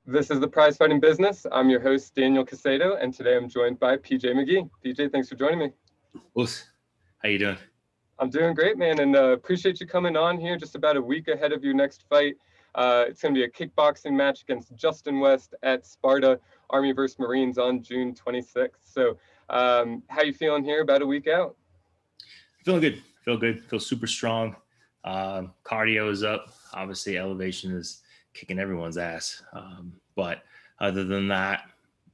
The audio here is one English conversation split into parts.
This is the Prize Fighting Business. I'm your host, Daniel Casado, and today I'm joined by PJ McGee. PJ, thanks for joining me. Us. How you doing? I'm doing great, man, and appreciate you coming on here just about a week ahead of your next fight. It's going to be a kickboxing match against Justin West at Sparta, Army versus Marines on June 26th. So, how you feeling here about a week out? Feeling good. Feel good. Feel super strong. Cardio is up. Obviously, elevation is kicking everyone's ass. But other than that,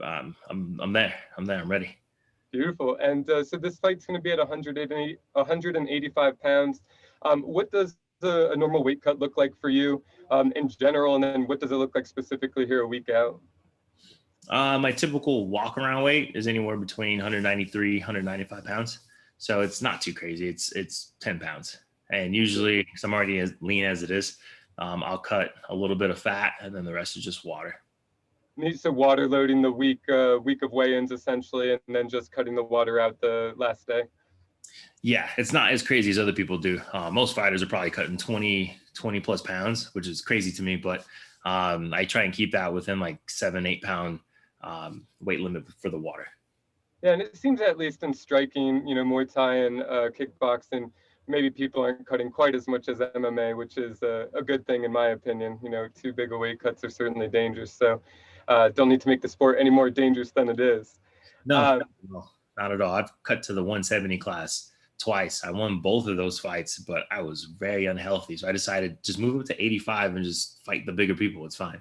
I'm there. I'm there. I'm ready. Beautiful. And so this fight's going to be at 185 pounds. What does a normal weight cut look like for you in general? And then what does it look like specifically here a week out? My typical walk around weight is anywhere between 193, 195 pounds. So it's not too crazy. It's 10 pounds. And usually, because I'm already as lean as it is, I'll cut a little bit of fat and then the rest is just water. So water loading the week of weigh-ins essentially, and then just cutting the water out the last day. Yeah, it's not as crazy as other people do. Most fighters are probably cutting 20 plus pounds, which is crazy to me. But I try and keep that within like 7-8 pound weight limit for the water. Yeah, and it seems at least in striking, Muay Thai and kickboxing, maybe people aren't cutting quite as much as MMA, which is a good thing in my opinion. Too big of weight cuts are certainly dangerous. So don't need to make the sport any more dangerous than it is. No, not at all. I've cut to the 170 class twice. I won both of those fights, but I was very unhealthy. So I decided just move up to 85 and just fight the bigger people. It's fine.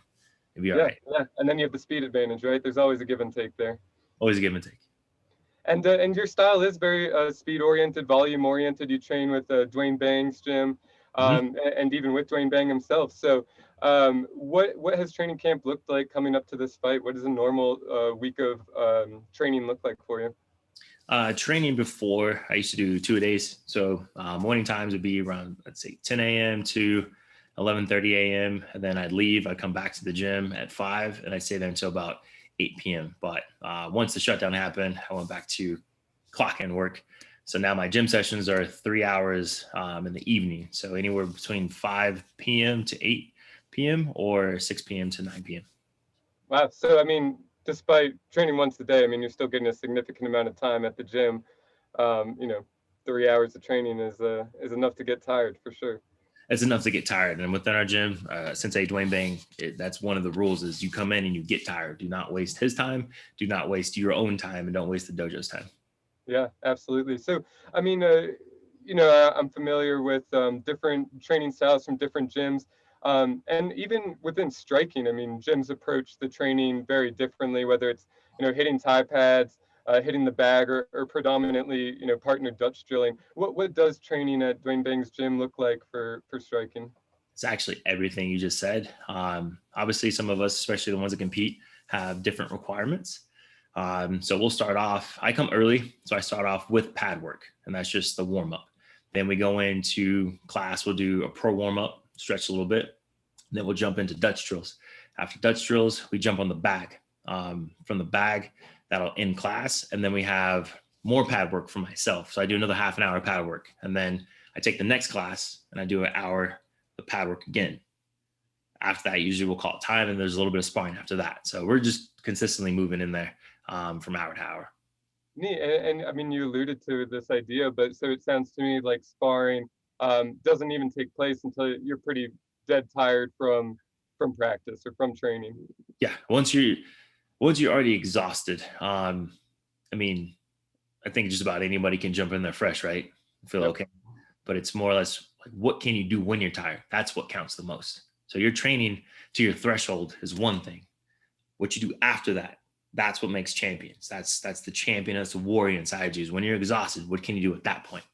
It'll be all right. Yeah, and then you have the speed advantage, right? There's always a give and take there. Always a give and take. And your style is very speed oriented, volume oriented. You train with Dwayne Bang's gym, and even with Dwayne Bang himself. So, what has training camp looked like coming up to this fight? What does a normal week of training look like for you? Training before, I used to do 2 days. So morning times would be around, let's say, 10 a.m. to 11:30 a.m. And then I'd leave. I'd come back to the gym at 5, and I'd stay there until about 8 p.m. But once the shutdown happened, I went back to clock in work. So now my gym sessions are 3 hours in the evening. So anywhere between 5 p.m. to 8 p.m. or 6 p.m. to 9 p.m. Wow. So, I mean, despite training once a day, I mean, you're still getting a significant amount of time at the gym. Um, you know, 3 hours of training is enough to get tired for sure. It's enough to get tired. And within our gym, Sensei Dwayne Bang, that's one of the rules is you come in and you get tired. Do not waste his time. Do not waste your own time, and don't waste the dojo's time. Yeah, absolutely. So, I mean, I'm familiar with different training styles from different gyms. And even within striking, I mean, gyms approach the training very differently, whether it's, hitting Thai pads, hitting the bag, or predominantly, partner Dutch drilling. What does training at Dwayne Bang's gym look like for striking? It's actually everything you just said. Obviously, some of us, especially the ones that compete, have different requirements. So we'll start off. I come early, so I start off with pad work, and that's just the warm up. Then we go into class. We'll do a pro warm up, stretch a little bit. Then we'll jump into Dutch drills. After Dutch drills, we jump on the bag. From the bag, that'll end class, and then we have more pad work for myself. So I do another half an hour of pad work, and then I take the next class and I do an hour of pad work again. After that, usually we'll call it time, and there's a little bit of sparring after that. So we're just consistently moving in there from hour to hour. Neat. And I mean, you alluded to this idea, but so it sounds to me like sparring doesn't even take place until you're pretty dead tired from practice or from training. Yeah, once you're already exhausted, I mean, I think just about anybody can jump in there fresh, right? Feel Yep. okay. But it's more or less like, what can you do when you're tired? That's what counts the most. So your training to your threshold is one thing. What you do after that, that's what makes champions. That's the champion, that's the warrior inside you. Is when you're exhausted, what can you do at that point?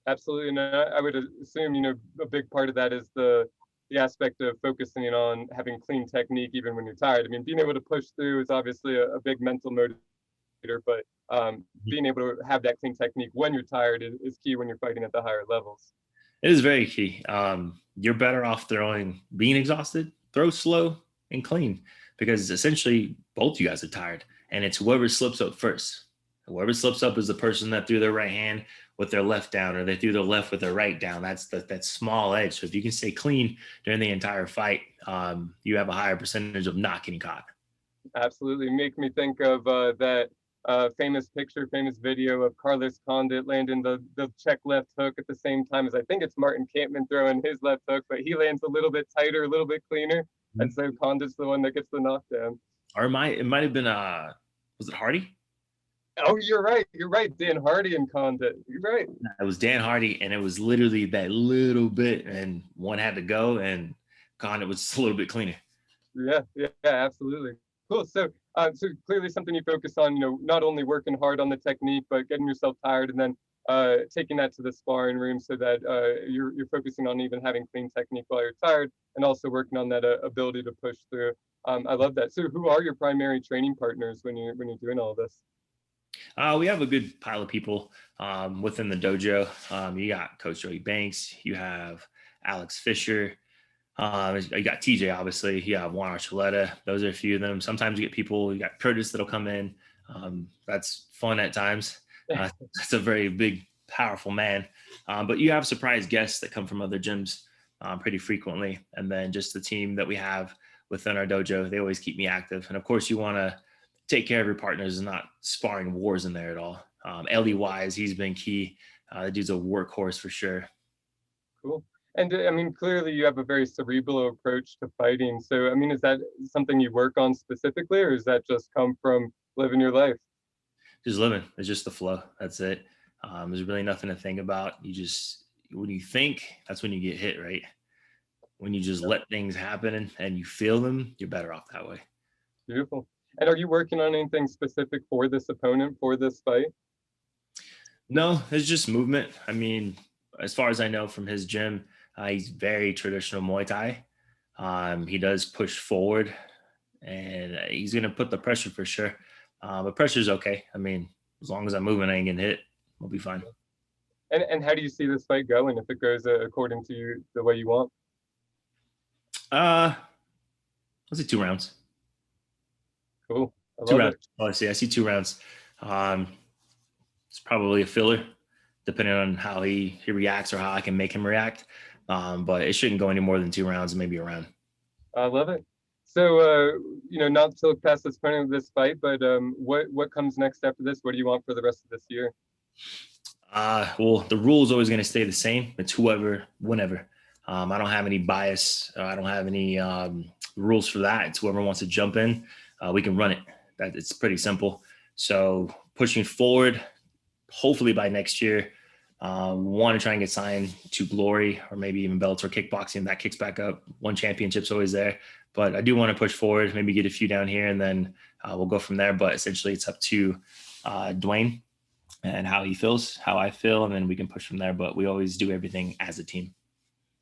Absolutely. And I would assume, a big part of that is the aspect of focusing on having clean technique even when you're tired. I mean, being able to push through is obviously a big mental motivator, but being able to have that clean technique when you're tired is key when you're fighting at the higher levels. It is very key. You're better off being exhausted, throw slow and clean, because essentially both you guys are tired, and it's whoever slips up first. Whoever slips up is the person that threw their right hand with their left down, or they threw their left with their right down. That's that small edge. So if you can stay clean during the entire fight, you have a higher percentage of not getting caught. Absolutely. Make me think of that famous picture, famous video of Carlos Condit landing the check left hook at the same time as I think it's Martin Kampman throwing his left hook, but he lands a little bit tighter, a little bit cleaner. And so Condit's the one that gets the knockdown. Or it might have been was it Hardy? Oh, you're right. You're right. Dan Hardy and Condit. You're right. It was Dan Hardy, and it was literally that little bit, and one had to go, and Condit was just a little bit cleaner. Yeah, absolutely. Cool. So, so clearly something you focus on, not only working hard on the technique, but getting yourself tired, and then taking that to the sparring room so that you're focusing on even having clean technique while you're tired, and also working on that ability to push through. I love that. So, who are your primary training partners when you're doing all this? We have a good pile of people within the dojo. You got Coach Joey Banks, you have Alex Fisher, you got TJ, obviously, you have Juan Archuleta. Those are a few of them. Sometimes you get people, you got Curtis that'll come in. That's fun at times. That's a very big, powerful man. But you have surprise guests that come from other gyms pretty frequently. And then just the team that we have within our dojo, they always keep me active. And of course, you want to take care of your partners and not sparring wars in there at all. Ellie Wise, he's been key. The dude's a workhorse for sure. Cool. And I mean, clearly you have a very cerebral approach to fighting. So, I mean, is that something you work on specifically, or does that just come from living your life? Just living. It's just the flow. That's it. There's really nothing to think about. When you think, that's when you get hit, right? When you just let things happen and you feel them, you're better off that way. Beautiful. And are you working on anything specific for this opponent, for this fight? No, it's just movement. I mean, as far as I know from his gym, he's very traditional Muay Thai. He does push forward, and he's going to put the pressure for sure. But pressure's okay. I mean, as long as I'm moving, I ain't getting hit. We'll be fine. And how do you see this fight going if it goes according to you, the way you want? Let's say 2 rounds. Cool. 2 rounds. Honestly, I see 2 rounds. It's probably a filler, depending on how he reacts or how I can make him react. But it shouldn't go any more than 2 rounds, maybe a round. I love it. So, not to look past this point of this fight, but what comes next after this? What do you want for the rest of this year? Well, the rule is always going to stay the same. It's whoever, whenever. I don't have any bias. I don't have any rules for that. It's whoever wants to jump in. We can run it. It's pretty simple. So pushing forward, hopefully by next year, want to try and get signed to Glory or maybe even Bellator Kickboxing. That kicks back up. One championship's always there. But I do want to push forward, maybe get a few down here, and then we'll go from there. But essentially, it's up to Dwayne and how he feels, how I feel, and then we can push from there. But we always do everything as a team.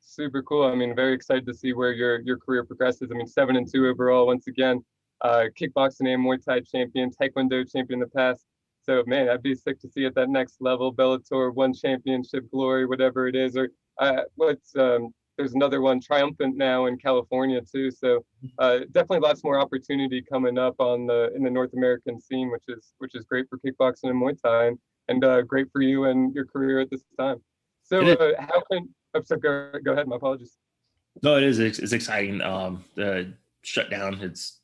Super cool. I mean, very excited to see where your career progresses. I mean, 7-2 overall. Once again, kickboxing and Muay Thai champion, Taekwondo champion in the past. So, man, I'd be sick to see at that next level, Bellator, one championship, Glory, whatever it is. Or there's another one, Triumphant now in California too. So definitely lots more opportunity coming up in the North American scene, which is great for kickboxing and Muay Thai, and great for you and your career at this time. So so go ahead. My apologies. No, it is. It's exciting. The shutdown, it's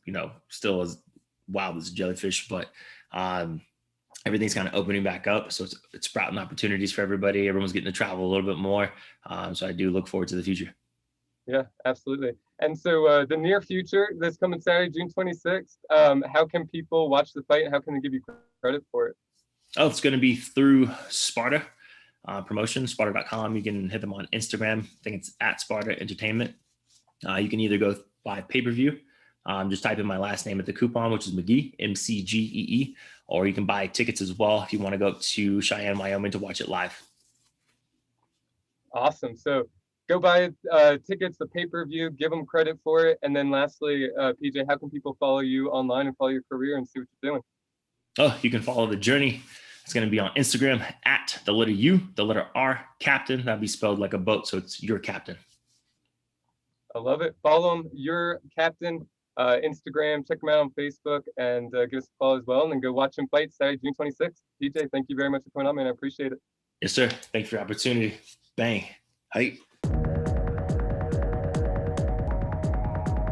still as wild as a jellyfish, but everything's kind of opening back up. So it's sprouting opportunities for everybody. Everyone's getting to travel a little bit more. So I do look forward to the future. Yeah, absolutely. And so the near future, this coming Saturday, June 26th, how can people watch the fight? How can they give you credit for it? Oh, it's going to be through Sparta promotion, Sparta.com. You can hit them on Instagram. I think it's at Sparta Entertainment. You can either go by pay-per-view. Just type in my last name at the coupon, which is McGee, MCGEE, or you can buy tickets as well if you want to go up to Cheyenne, Wyoming to watch it live. Awesome. So go buy tickets, the pay-per-view, give them credit for it. And then lastly, PJ, how can people follow you online and follow your career and see what you're doing? Oh, you can follow the journey. It's going to be on Instagram at the letter U, the letter R, captain. That'd be spelled like a boat. So it's your captain. I love it. Follow him, your captain. Instagram, check him out on Facebook, and give us a follow as well. And then go watch him fight Saturday, June 26th. PJ, thank you very much for coming on, man. I appreciate it. Yes, sir. Thank you for the opportunity. Bang. Hey.